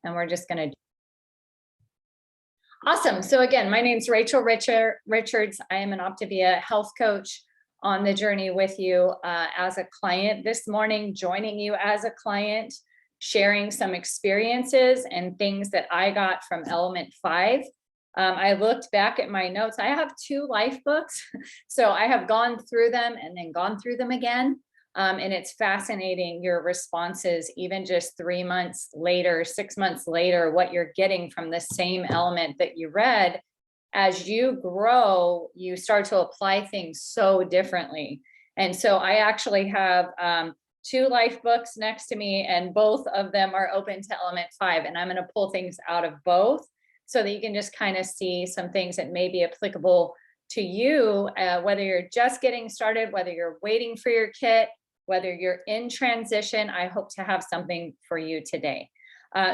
and we're just going to. Awesome. So again, my name's Rachel Richards. I am an Optavia health coach on the journey with you as a client this morning, joining you as a client, sharing some experiences and things that I got from Element 5. I looked back at my notes. I have 2 life books, so I have gone through them and then gone through them again. And it's fascinating your responses, even just 3 months later, 6 months later, what you're getting from the same element that you read. As you grow, you start to apply things so differently. And so I actually have 2 life books next to me, and both of them are open to Element 5. And I'm going to pull things out of both so that you can just kind of see some things that may be applicable to you, whether you're just getting started, whether you're waiting for your kit, whether you're in transition. I hope to have something for you today.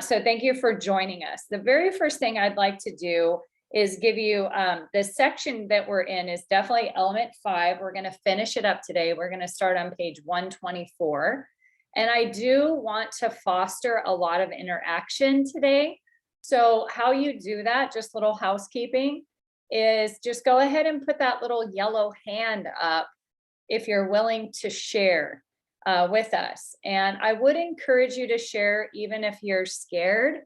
So thank you for joining us. The very first thing I'd like to do is give you the section that we're in is definitely Element 5. We're going to finish it up today. We're going to start on page 124. And I do want to foster a lot of interaction today. So how you do that, just little housekeeping, is just go ahead and put that little yellow hand up if you're willing to share with us. And I would encourage you to share even if you're scared,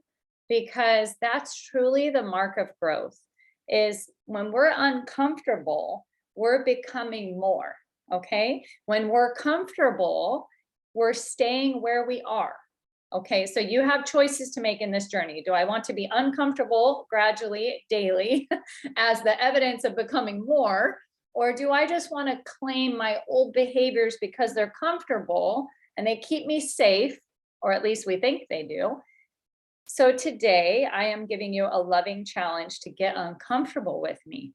because that's truly the mark of growth, is when we're uncomfortable, we're becoming more, okay? When we're comfortable, we're staying where we are, okay? So you have choices to make in this journey. Do I want to be uncomfortable gradually, daily, as the evidence of becoming more? Or do I just want to claim my old behaviors because they're comfortable and they keep me safe, or at least we think they do? So today I am giving you a loving challenge to get uncomfortable with me.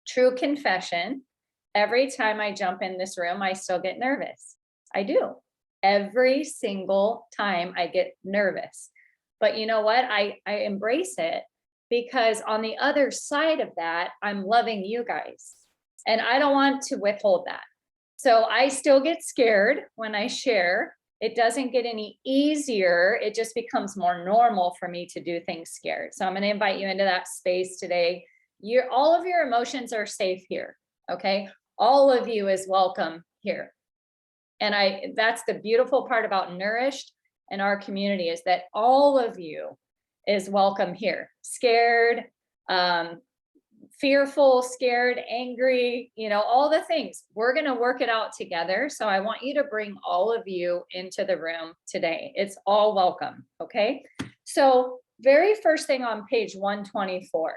True confession, every time I jump in this room, I still get nervous. I do. Every single time I get nervous. But you know what? I embrace it, because on the other side of that, I'm loving you guys. And I don't want to withhold that. So I still get scared when I share. It doesn't get any easier. It just becomes more normal for me to do things scared. So I'm going to invite you into that space today. All of your emotions are safe here. Okay. All of you is welcome here. And that's the beautiful part about Nourished and our community, is that all of you is welcome here. Scared, fearful, scared, angry, all the things. We're going to work it out together. So I want you to bring all of you into the room today. It's all welcome. Okay. So very first thing on page 124,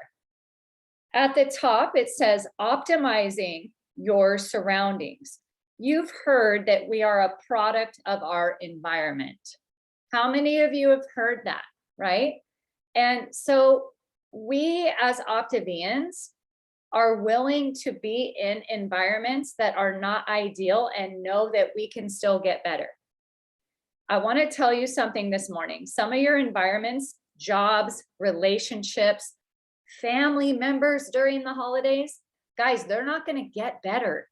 at the top, it says optimizing your surroundings. You've heard that we are a product of our environment. How many of you have heard that, right? And so we as Optavians are willing to be in environments that are not ideal and know that we can still get better. I want to tell you something this morning. Some of your environments, jobs, relationships, family members during the holidays, guys, they're not going to get better,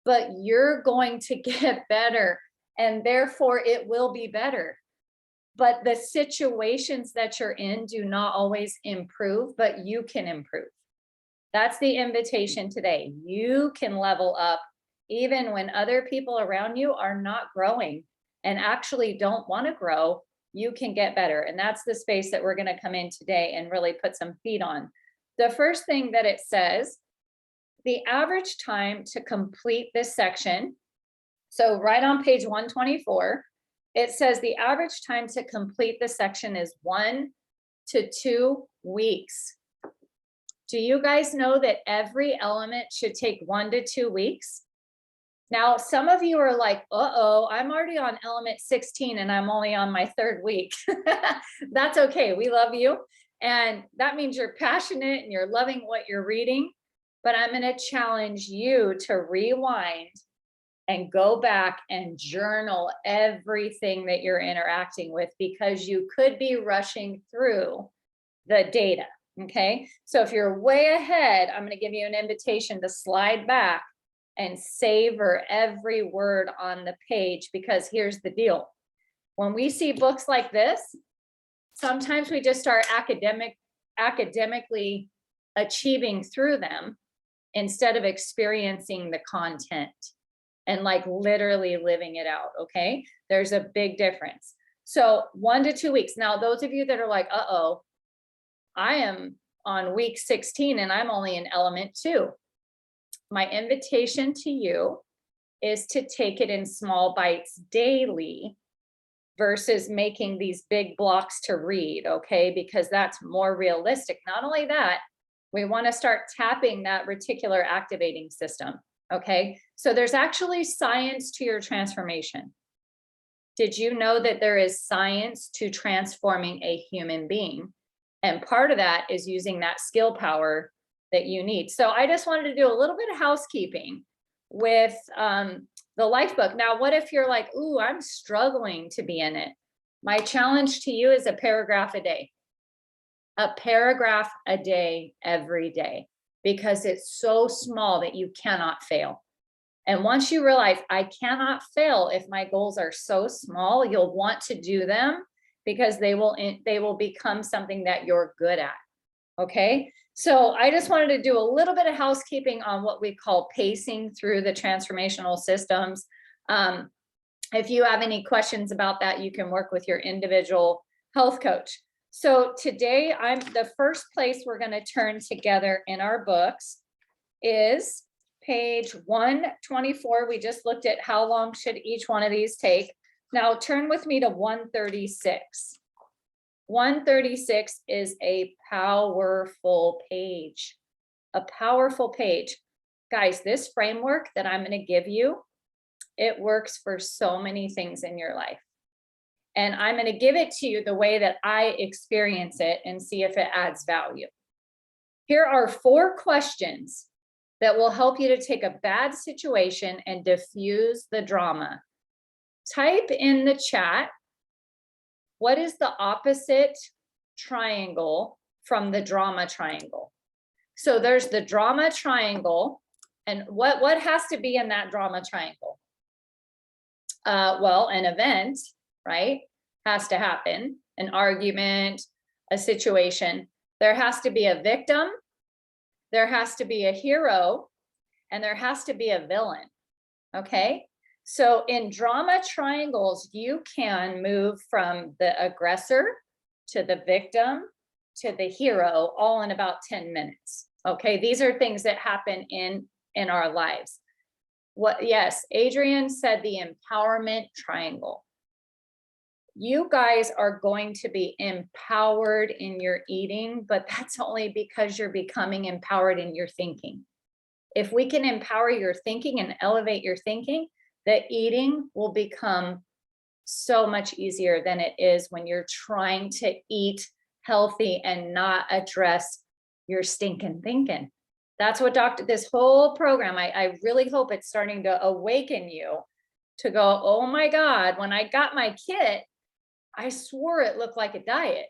but you're going to get better, and therefore it will be better. But the situations that you're in do not always improve, but you can improve. That's the invitation today. You can level up even when other people around you are not growing and actually don't want to grow. You can get better. And that's the space that we're going to come in today and really put some feet on. The first thing that it says, the average time to complete this section. So right on page 124, it says the average time to complete the section is 1 to 2 weeks. Do you guys know that every element should take 1 to 2 weeks? Now, some of you are like, uh-oh, I'm already on element 16 and I'm only on my 3rd week. That's okay. We love you. And that means you're passionate and you're loving what you're reading. But I'm going to challenge you to rewind and go back and journal everything that you're interacting with, because you could be rushing through the data. Okay. So if you're way ahead, I'm going to give you an invitation to slide back and savor every word on the page, because here's the deal. When we see books like this, sometimes we just start academically achieving through them instead of experiencing the content and like literally living it out. Okay. There's a big difference. So 1 to 2 weeks. Now, those of you that are like, uh-oh, I am on week 16 and I'm only in element 2. My invitation to you is to take it in small bites daily versus making these big blocks to read, okay? Because that's more realistic. Not only that, we want to start tapping that reticular activating system, okay? So there's actually science to your transformation. Did you know that there is science to transforming a human being? And part of that is using that skill power that you need. So I just wanted to do a little bit of housekeeping with the life book. Now, what if you're like, ooh, I'm struggling to be in it? My challenge to you is a paragraph a day. A paragraph a day, every day, because it's so small that you cannot fail. And once you realize I cannot fail if my goals are so small, you'll want to do them because they will become something that you're good at. Okay. So I just wanted to do a little bit of housekeeping on what we call pacing through the transformational systems. If you have any questions about that, you can work with your individual health coach. So today, the first place we're going to turn together in our books is page 124. We just looked at how long should each one of these take. Now turn with me to 136. 136 is a powerful page, a powerful page. Guys, this framework that I'm going to give you, it works for so many things in your life. And I'm going to give it to you the way that I experience it and see if it adds value. Here are 4 questions that will help you to take a bad situation and diffuse the drama. Type in the chat, what is the opposite triangle from the drama triangle? So there's the drama triangle, and what has to be in that drama triangle? Well, an event, right, has to happen, an argument, a situation. There has to be a victim, there has to be a hero, and there has to be a villain, okay? So in drama triangles, you can move from the aggressor to the victim to the hero all in about 10 minutes, okay? These are things that happen in our lives. Yes, Adrian said the empowerment triangle. You guys are going to be empowered in your eating, but that's only because you're becoming empowered in your thinking. If we can empower your thinking and elevate your thinking, the eating will become so much easier than it is when you're trying to eat healthy and not address your stinking thinking. That's what this whole program, I really hope it's starting to awaken you to go, oh my God, when I got my kit, I swore it looked like a diet.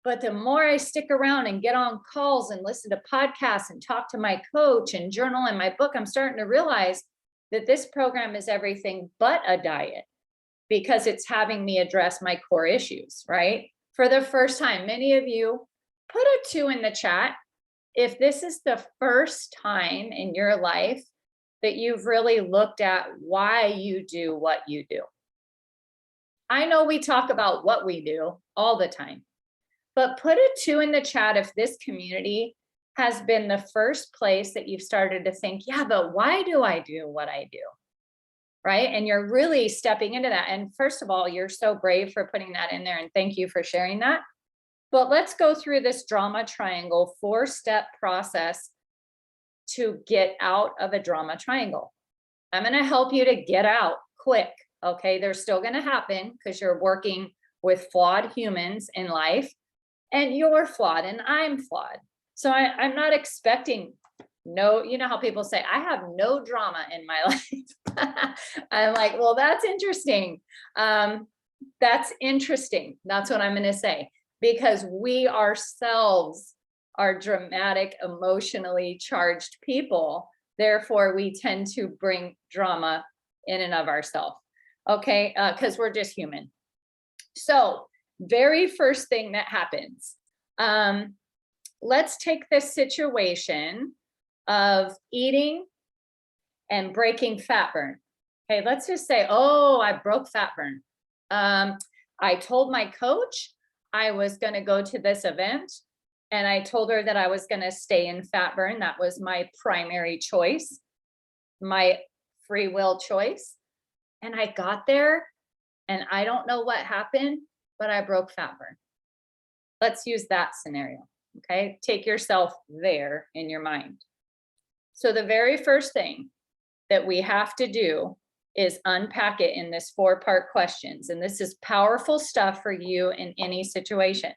But the more I stick around and get on calls and listen to podcasts and talk to my coach and journal in my book, I'm starting to realize that this program is everything but a diet because it's having me address my core issues, right? For the first time, many of you put a 2 in the chat if this is the first time in your life that you've really looked at why you do what you do. I know we talk about what we do all the time, but put a 2 in the chat if this community has been the first place that you've started to think, yeah, but why do I do what I do? Right? And you're really stepping into that. And first of all, you're so brave for putting that in there. And thank you for sharing that. But let's go through this drama triangle 4-step process to get out of a drama triangle. I'm going to help you to get out quick. Okay. They're still going to happen because you're working with flawed humans in life, and you're flawed and I'm flawed. So I'm not expecting you know how people say, I have no drama in my life. I'm like, well, that's interesting. That's interesting. That's what I'm going to say, because we ourselves are dramatic, emotionally charged people. Therefore, we tend to bring drama in and of ourselves. Okay. Because we're just human. So Very first thing that happens. Let's take this situation of eating and breaking fat burn. Okay, let's just say, oh, I broke fat burn. I told my coach I was going to go to this event, and I told her that I was going to stay in fat burn. That was my primary choice, my free will choice. And I got there, and I don't know what happened, but I broke fat burn. Let's use that scenario. Okay, take yourself there in your mind. So the very first thing that we have to do is unpack it in this 4-part questions. And this is powerful stuff for you in any situation.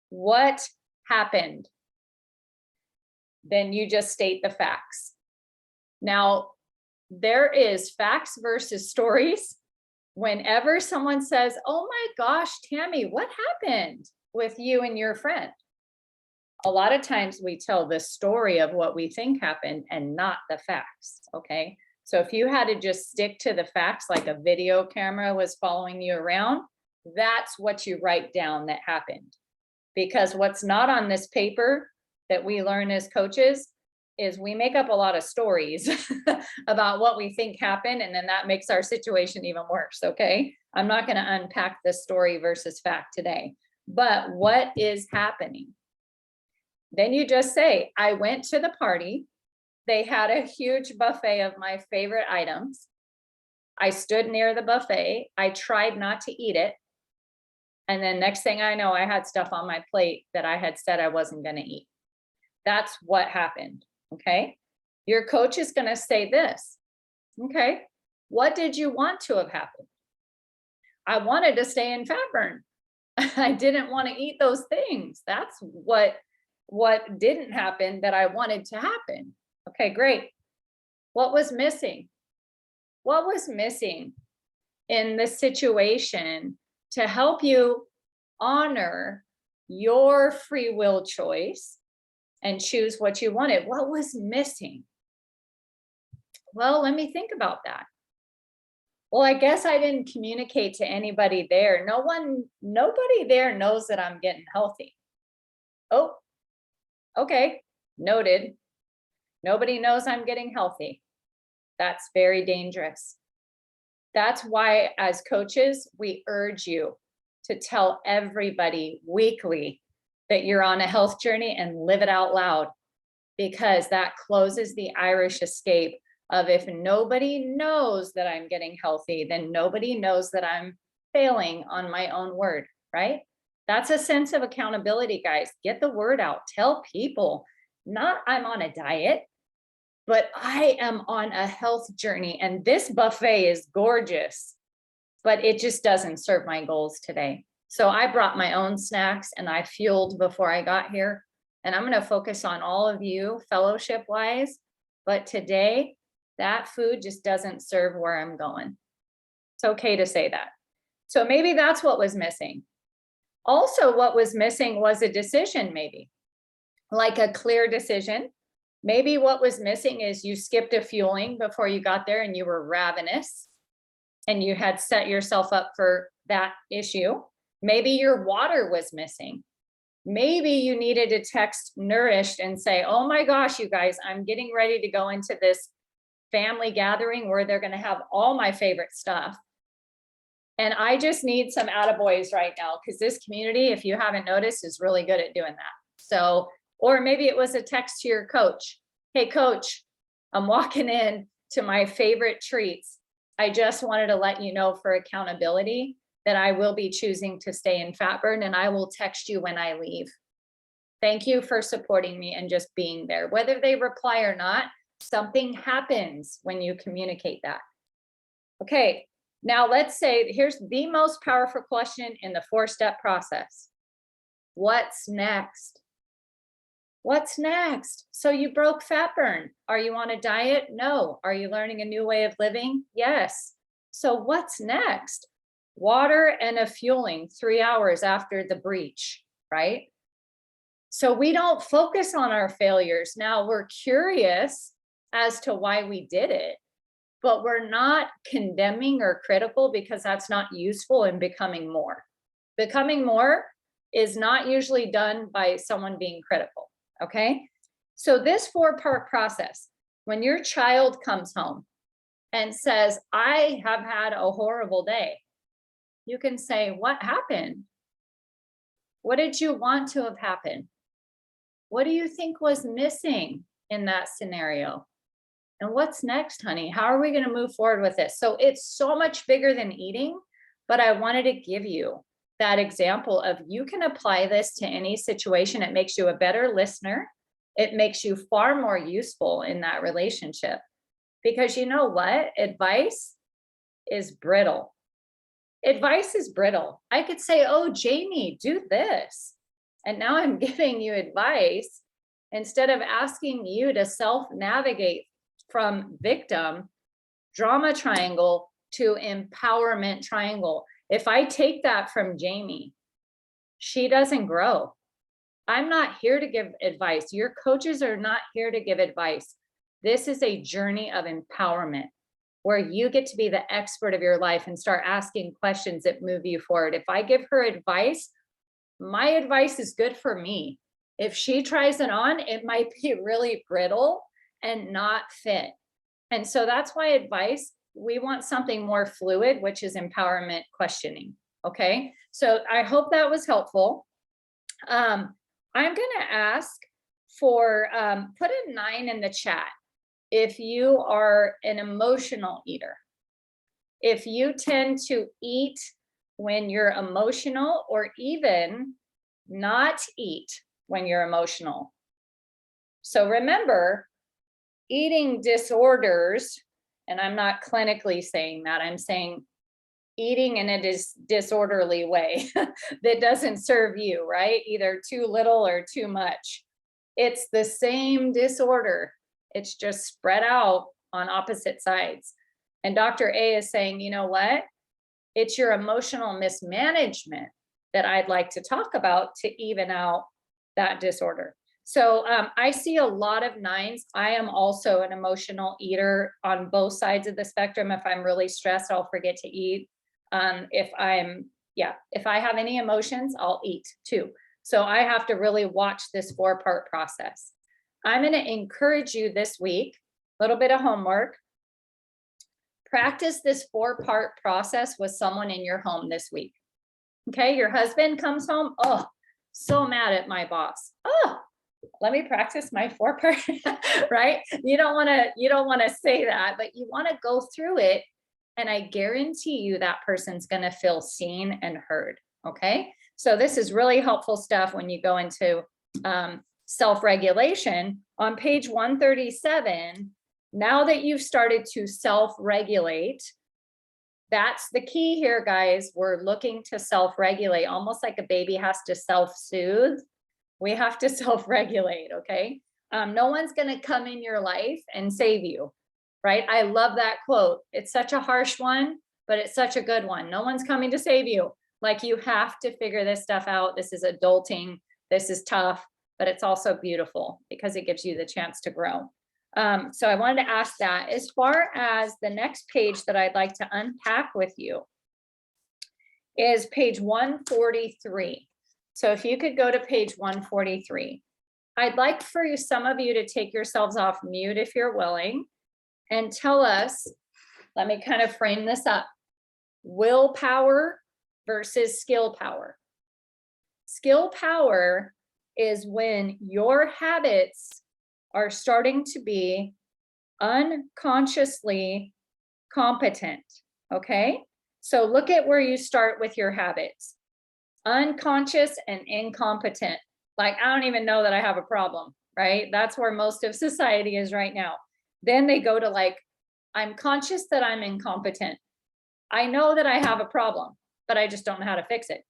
What happened? Then you just state the facts. Now, there is facts versus stories. Whenever someone says, oh my gosh, Tammy, what happened with you and your friend? A lot of times we tell the story of what we think happened and not the facts, okay? So if you had to just stick to the facts, like a video camera was following you around, that's what you write down that happened. Because what's not on this paper that we learn as coaches is we make up a lot of stories about what we think happened, and then that makes our situation even worse, okay? I'm not gonna unpack the story versus fact today, but what is happening? Then you just say, I went to the party. They had a huge buffet of my favorite items. I stood near the buffet. I tried not to eat it. And then next thing I know, I had stuff on my plate that I had said I wasn't going to eat. That's what happened. Okay. Your coach is going to say this. Okay. What did you want to have happened? I wanted to stay in fat burn. I didn't want to eat those things. That's what didn't happen that I wanted to happen. Okay, great. What was missing? What was missing in this situation to help you honor your free will choice and choose what you wanted? What was missing? Well, let me think about that. Well, I guess I didn't communicate to anybody there. Nobody there knows that I'm getting healthy. Oh, okay, noted. Nobody knows I'm getting healthy. That's very dangerous. That's why, as coaches, we urge you to tell everybody weekly that you're on a health journey and live it out loud, because that closes the Irish escape of, if nobody knows that I'm getting healthy, then nobody knows that I'm failing on my own word, right? That's a sense of accountability, guys. Get the word out. Tell people, not I'm on a diet, but I am on a health journey, and this buffet is gorgeous, but it just doesn't serve my goals today. So I brought my own snacks and I fueled before I got here. And I'm going to focus on all of you fellowship wise, but today that food just doesn't serve where I'm going. It's okay to say that. So maybe that's what was missing. Also, what was missing was a decision, maybe like a clear decision. Maybe what was missing is you skipped a fueling before you got there and you were ravenous and you had set yourself up for that issue. Maybe your water was missing. Maybe you needed to text Nourished and say, oh my gosh, you guys, I'm getting ready to go into this family gathering where they're going to have all my favorite stuff. And I just need some attaboys right now, because this community, if you haven't noticed, is really good at doing that. So, or maybe it was a text to your coach. Hey, coach, I'm walking in to my favorite treats. I just wanted to let you know, for accountability, that I will be choosing to stay in fat burn, and I will text you when I leave. Thank you for supporting me and just being there. Whether they reply or not, something happens when you communicate that. Okay, now let's say, here's the most powerful question in the 4-step process. What's next? What's next? So you broke fat burn. Are you on a diet? No. Are you learning a new way of living? Yes. So what's next? Water and a fueling 3 hours after the breach, right? So we don't focus on our failures. Now we're curious as to why we did it, but we're not condemning or critical, because that's not useful in becoming more. Becoming more is not usually done by someone being critical, okay? So this 4-part process, when your child comes home and says, I have had a horrible day, you can say, what happened? What did you want to have happened? What do you think was missing in that scenario? And what's next, honey? How are we going to move forward with this? So it's so much bigger than eating, but I wanted to give you that example of you can apply this to any situation. It makes you a better listener. It makes you far more useful in that relationship, because you know what? Advice is brittle. Advice is brittle. I could say, oh, Jamie, do this. And now I'm giving you advice instead of asking you to self-navigate from victim, drama triangle to empowerment triangle. If I take that from Jamie, she doesn't grow. I'm not here to give advice. Your coaches are not here to give advice. This is a journey of empowerment where you get to be the expert of your life and start asking questions that move you forward. If I give her advice, my advice is good for me. If she tries it on, it might be really brittle and not fit. And so that's why advice, we want something more fluid, which is empowerment questioning. Okay. So I hope that was helpful. I'm going to ask for, put a 9 in the chat if you are an emotional eater. If you tend to eat when you're emotional, or even not eat when you're emotional. So remember, eating disorders, and I'm not clinically saying that, I'm saying eating in a disorderly way that doesn't serve you, right? Either too little or too much. It's the same disorder. It's just spread out on opposite sides. And Dr. A is saying, you know what? It's your emotional mismanagement that I'd like to talk about to even out that disorder. So I see a lot of 9s. I am also an emotional eater on both sides of the spectrum. If I'm really stressed, I'll forget to eat. If I have any emotions, I'll eat too. So I have to really watch this 4-part process. I'm going to encourage you this week, a little bit of homework. Practice this 4-part process with someone in your home this week. Okay, your husband comes home, oh, so mad at my boss. Oh, let me practice my 4-part, right? You don't want to say that, but you want to go through it. And I guarantee you that person's going to feel seen and heard. Okay, so this is really helpful stuff when you go into self-regulation. On page 137, now that you've started to self-regulate, that's the key here, guys. We're looking to self-regulate, almost like a baby has to self-soothe. We have to self-regulate, okay? No one's going to come in your life and save you, right? I love that quote. It's such a harsh one, but it's such a good one. No one's coming to save you. Like, you have to figure this stuff out. This is adulting. This is tough, but it's also beautiful because it gives you the chance to grow. So I wanted to ask that. As far as the next page that I'd like to unpack with you is page 143. So if you could go to page 143, I'd like for you, some of you, to take yourselves off mute if you're willing, and tell us, let me kind of frame this up, willpower versus skill power. Skill power is when your habits are starting to be unconsciously competent, okay? So look at where you start with your habits. Unconscious and incompetent. Like, I don't even know that I have a problem, right? That's where most of society is right now. Then they go to like, I'm conscious that I'm incompetent. I know that I have a problem, but I just don't know how to fix it.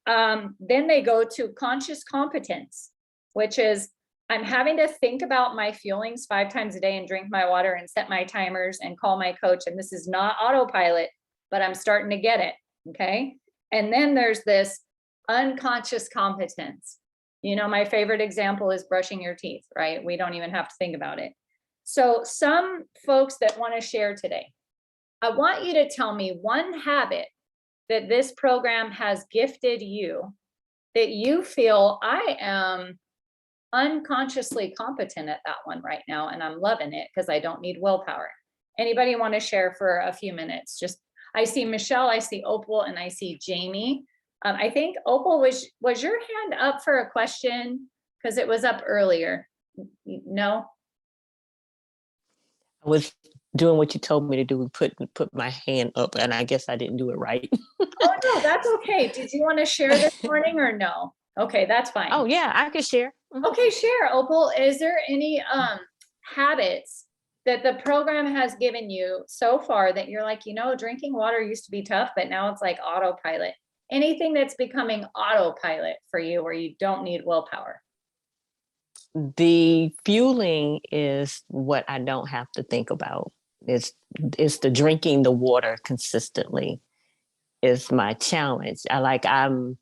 Then they go to conscious competence, which is, I'm having to think about my feelings 5 times a day and drink my water and set my timers and call my coach. And this is not autopilot, but I'm starting to get it. Okay. And then there's this unconscious competence. You know, my favorite example is brushing your teeth, right? We don't even have to think about it. So some folks that want to share today, I want you to tell me one habit that this program has gifted you, that you feel I am unconsciously competent at that one right now, and I'm loving it because I don't need willpower. Anybody want to share for a few minutes? Just, I see Michelle, I see Opal, and I see Jamie. I think Opal, was your hand up for a question? Because it was up earlier. No? I was doing what you told me to do, put my hand up, and I guess I didn't do it right. Oh, no, that's okay. Did you want to share this morning or no? Okay, that's fine. Oh yeah, I could share. Okay, share, Opal. Is there any habits that the program has given you so far that you're like, you know, drinking water used to be tough, but now it's like autopilot? Anything that's becoming autopilot for you where you don't need willpower? The fueling is what I don't have to think about. It's the drinking the water consistently is my challenge. I'm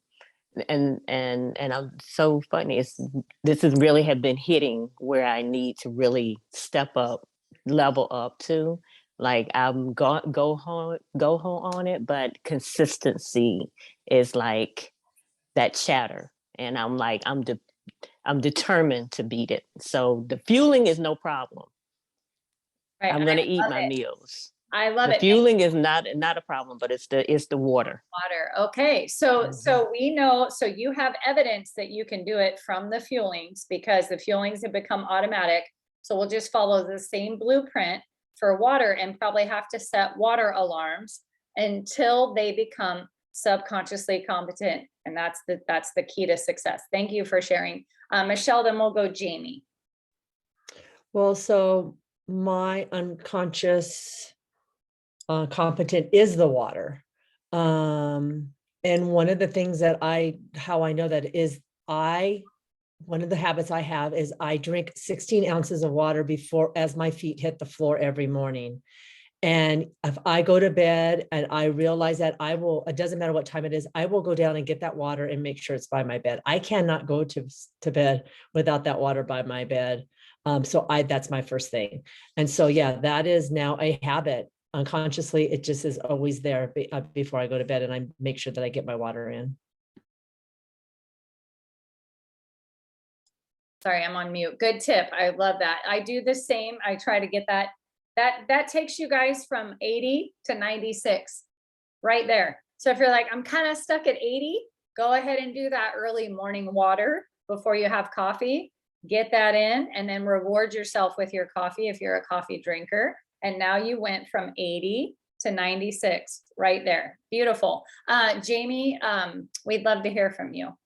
so funny. This is really have been hitting where I need to really step up, level up to. Like I'm go home on it, but consistency is like that chatter, and I'm like I'm determined to beat it. So the fueling is no problem. Right. I'm gonna eat love my it. meals. I love The it. fueling is not a problem, but it's the water. Water. Okay. So Mhm. we know, so you have evidence that you can do it from the fuelings because the fuelings have become automatic. So we'll just follow the same blueprint for water and probably have to set water alarms until they become subconsciously competent. And that's the key to success. Thank you for sharing. Michelle, then we'll go Jamie. Well, so my unconscious competent is the water. And one of the things that how I know that is one of the habits I have is I drink 16 ounces of water before, as my feet hit the floor every morning. And if I go to bed and I realize that it doesn't matter what time it is, I will go down and get that water and make sure it's by my bed. I cannot go to bed without that water by my bed. That's my first thing. And so, yeah, that is now a habit. Unconsciously, it just is always there before I go to bed, and I make sure that I get my water in. Sorry, I'm on mute. Good tip. I love that. I do the same. I try to get that. That takes you guys from 80 to 96 right there. So if you're like, I'm kind of stuck at 80, go ahead and do that early morning water before you have coffee. Get that in and then reward yourself with your coffee if you're a coffee drinker. And now you went from 80 to 96 right there. Beautiful. Jamie, we'd love to hear from you.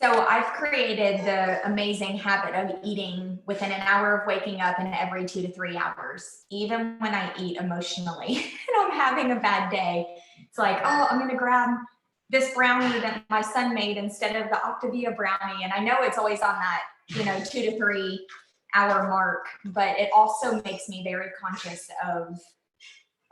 So I've created the amazing habit of eating within an hour of waking up and every 2 to 3 hours, even when I eat emotionally and I'm having a bad day. It's like, oh, I'm going to grab this brownie that my son made instead of the Optavia brownie. And I know it's always on that, 2 to 3 hour mark, but it also makes me very conscious of,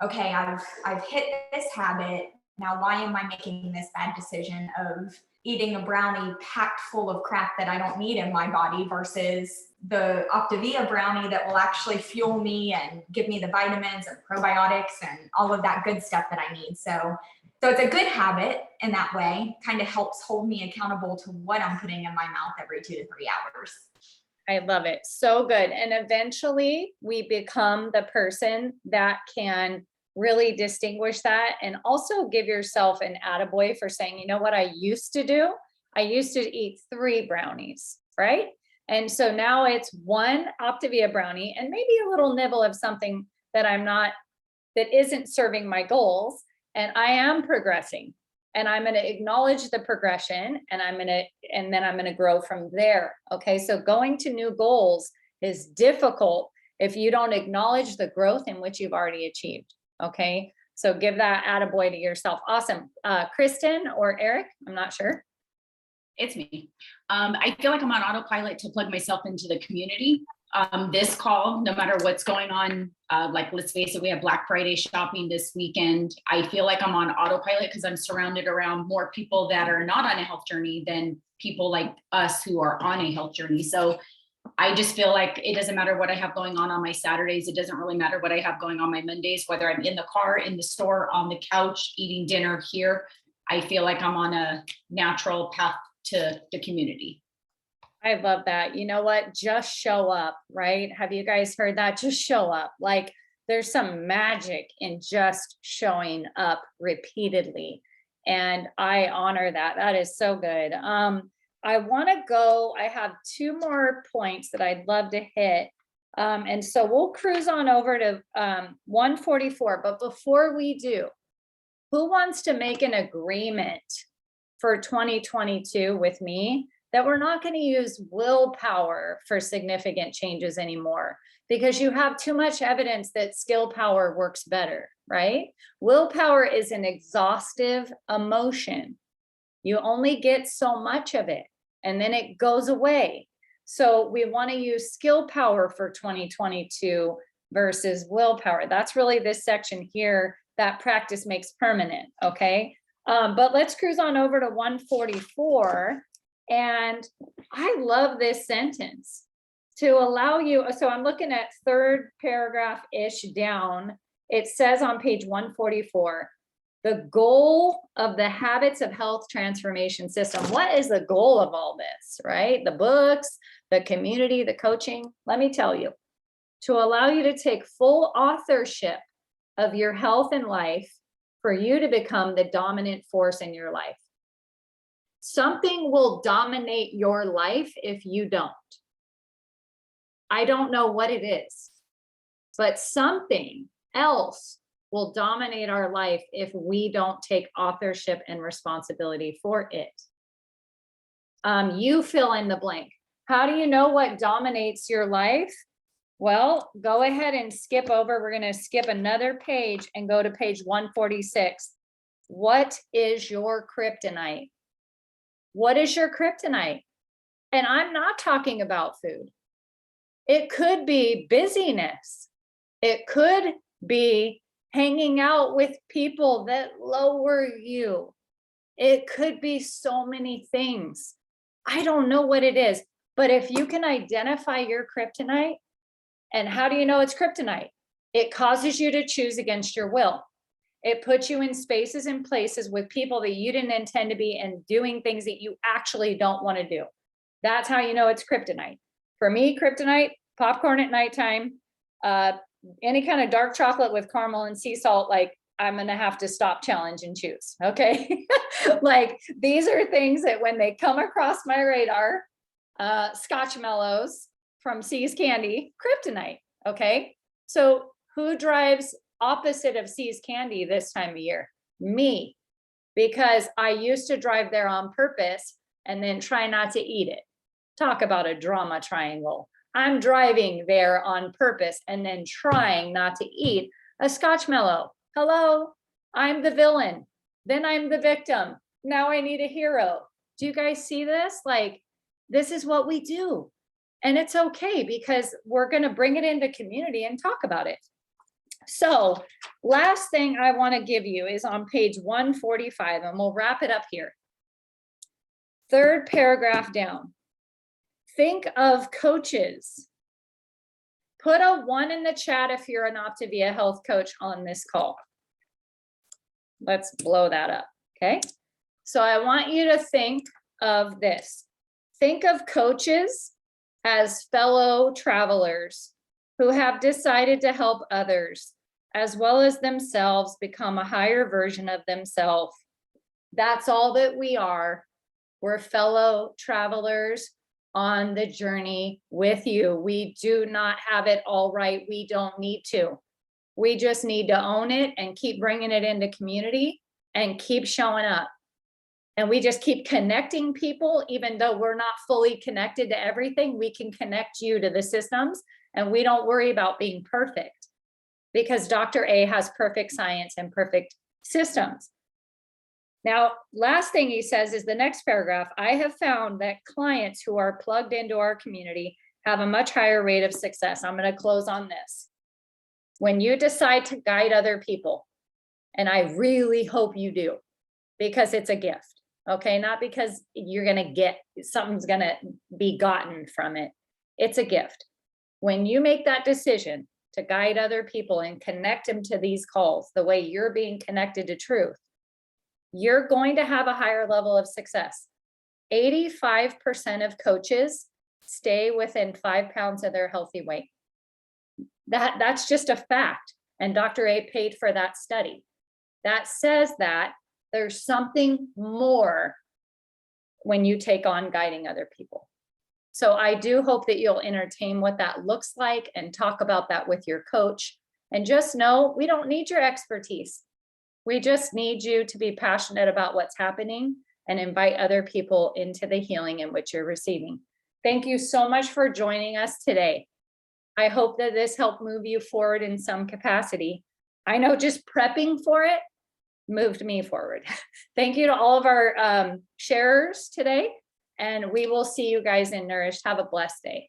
okay, I've hit this habit. Now, why am I making this bad decision of eating a brownie packed full of crap that I don't need in my body versus the Optavia brownie that will actually fuel me and give me the vitamins and probiotics and all of that good stuff that I need. So it's a good habit in that way, kind of helps hold me accountable to what I'm putting in my mouth every 2 to 3 hours. I love it. So good. And eventually we become the person that can really distinguish that and also give yourself an attaboy for saying, you know what I used to do? I used to eat 3 brownies, right? And so now it's 1 Optavia brownie and maybe a little nibble of something that that isn't serving my goals. And I am progressing and I'm going to acknowledge the progression and then I'm going to grow from there. Okay. So going to new goals is difficult if you don't acknowledge the growth in which you've already achieved. Okay. So give that attaboy to yourself. Awesome. Kristen or Eric, I'm not sure. It's me. I feel like I'm on autopilot to plug myself into the community. This call, no matter what's going on, like let's face it, we have Black Friday shopping this weekend. I feel like I'm on autopilot because I'm surrounded around more people that are not on a health journey than people like us who are on a health journey. So I just feel like it doesn't matter what I have going on my Saturdays. It doesn't really matter what I have going on my Mondays, whether I'm in the car, in the store, on the couch, eating dinner here. I feel like I'm on a natural path to the community. I love that. You know what? Just show up, right? Have you guys heard that? Just show up. Like there's some magic in just showing up repeatedly. And I honor that. That is so good. I want to go, I have two more points that I'd love to hit. And so we'll cruise on over to 144. But before we do, who wants to make an agreement for 2022 with me that we're not going to use willpower for significant changes anymore? Because you have too much evidence that skill power works better, right? Willpower is an exhaustive emotion. You only get so much of it and then it goes away. So we want to use skill power for 2022 versus willpower. That's really this section here, that practice makes permanent, okay? But let's cruise on over to 144. And I love this sentence. To allow you, so I'm looking at third paragraph-ish down. It says on page 144, the goal of the habits of health transformation system. What is the goal of all this, right? The books, the community, the coaching. Let me tell you, to allow you to take full authorship of your health and life for you to become the dominant force in your life. Something will dominate your life if you don't. I don't know what it is, but something else will dominate our life if we don't take authorship and responsibility for it. You fill in the blank. How do you know what dominates your life? Well, go ahead and skip over. We're going to skip another page and go to page 146. What is your kryptonite? What is your kryptonite? And I'm not talking about food. It could be busyness. It could be hanging out with people that lower you. It could be so many things. I don't know what it is, but if you can identify your kryptonite, and how do you know it's kryptonite? It causes you to choose against your will. It puts you in spaces and places with people that you didn't intend to be and doing things that you actually don't want to do. That's how you know it's kryptonite. For me, kryptonite, popcorn at nighttime, any kind of dark chocolate with caramel and sea salt, like I'm going to have to stop, challenge, and choose. Okay. Like these are things that when they come across my radar, Scotch Mellows from See's Candy, kryptonite. Okay. So who drives opposite of See's Candy this time of year? Me, because I used to drive there on purpose and then try not to eat it. Talk about a drama triangle. I'm driving there on purpose and then trying not to eat a Scotch Mellow. Hello, I'm the villain. Then I'm the victim. Now I need a hero. Do you guys see this? Like, this is what we do. And it's okay because we're going to bring it into community and talk about it. So last thing I want to give you is on page 145, and we'll wrap it up here. Third paragraph down. Think of coaches. Put a 1 in the chat if you're an Optavia health coach on this call. Let's blow that up, okay? So I want you to think of this. Think of coaches as fellow travelers who have decided to help others as well as themselves become a higher version of themselves. That's all that we are. We're fellow travelers on the journey with you. We do not have it all right. We don't need to. We just need to own it and keep bringing it into community and keep showing up. And we just keep connecting people, even though we're not fully connected to everything. We can connect you to the systems, and we don't worry about being perfect because Dr. A has perfect science and perfect systems. Now, last thing he says is the next paragraph. I have found that clients who are plugged into our community have a much higher rate of success. I'm going to close on this. When you decide to guide other people, and I really hope you do, because it's a gift, okay? Not because you're going to get, something's going to be gotten from it. It's a gift. When you make that decision to guide other people and connect them to these calls the way you're being connected to truth, you're going to have a higher level of success. 85% of coaches stay within 5 pounds of their healthy weight. That's just a fact. And Dr. A paid for that study. That says that there's something more when you take on guiding other people. So I do hope that you'll entertain what that looks like and talk about that with your coach. And just know, we don't need your expertise. We just need you to be passionate about what's happening and invite other people into the healing in which you're receiving. Thank you so much for joining us today. I hope that this helped move you forward in some capacity. I know just prepping for it moved me forward. Thank you to all of our sharers today, and we will see you guys in Nourished. Have a blessed day.